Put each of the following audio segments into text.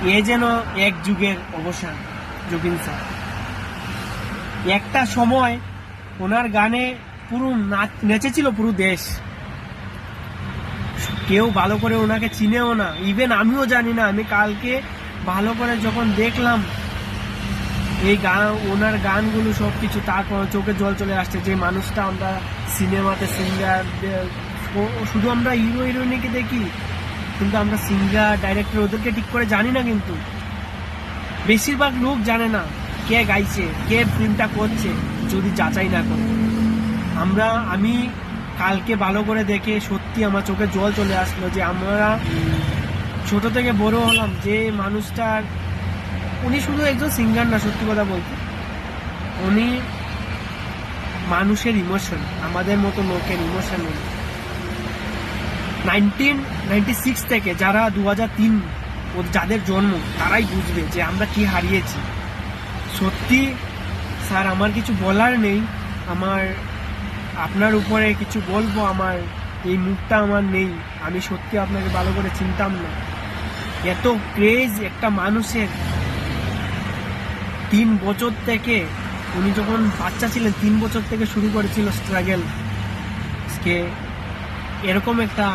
এ যেন এক যুগের অবসান। জুবিন স্যার একটা সময় ওনার গানে পুরো নেচেছিল পুরো দেশ, কেউ ভালো করে ওনাকে চিনেও না, ইভেন আমিও জানি না। আমি কালকে ভালো করে যখন দেখলাম এই গান, ওনার গানগুলো সব কিছু, তারপর চোখে জল চলে আসছে যে মানুষটা আমরা সিনেমাতে সিঙ্গার, শুধু আমরা হিরো হিরোইনকে দেখি, কিন্তু আমরা সিঙ্গার ডাইরেক্টর ওদেরকে ঠিক করে জানি না। কিন্তু বেশিরভাগ লোক জানে না কে গাইছে, কে ফিল্মটা করছে, যদি যাচাই না করে। আমি কালকে ভালো করে দেখে সত্যি আমার চোখে জল চলে আসলো যে আমরা ছোট থেকে বড় হলাম যে মানুষটার, উনি শুধু একজন সিঙ্গার না, সত্যি কথা বলতে উনি মানুষের ইমোশন, আমাদের মতো লোকের ইমোশন। 1996 থেকে যারা 2003 যাদের জন্ম, তারাই বুঝবে যে আমরা কি হারিয়েছি। সত্যি স্যার আমার কিছু বলার নেই, আপনার উপরে কিছু বলবো, আমার এই মুখটা আমার নেই। আমি সত্যি আপনাকে ভালো করে চিনতাম না। এত ক্রেজ একটা মানুষের, 3 বছর থেকে, উনি যখন বাচ্চা ছিলেন 3 বছর থেকে শুরু করেছিল স্ট্রাগল, এরকম একটা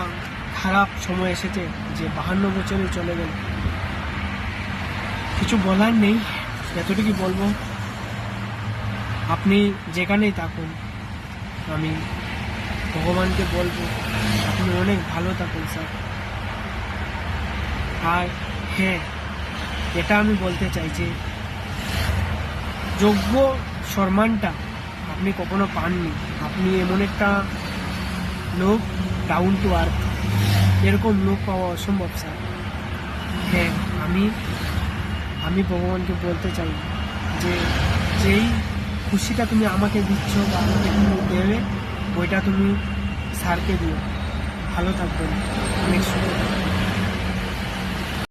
খারাপ সময় এসেছে যে 52 বছরে চলে গেল। কিছু বলার নেই, এতটুকু বলবো, আপনি যেখানেই থাকুন, আমি ভগবানকে বলবো আপনি অনেক ভালো থাকুন স্যার। আর হ্যাঁ, এটা আমি বলতে চাই যে যোগ্য সম্মানটা আপনি কখনো পাননি। আপনি এমন একটা লোক, ডাউন টু আর্থ, এরকম লোক পাওয়া অসম্ভব স্যার। হ্যাঁ, আমি ভগবানকে বলতে চাই যে যেই খুশিটা তুমি আমাকে দিচ্ছ বা আমাকে তুমি দেবে, ওইটা তুমি স্যারকে দিও। ভালো থাকবেন, অনেক সুন্দর।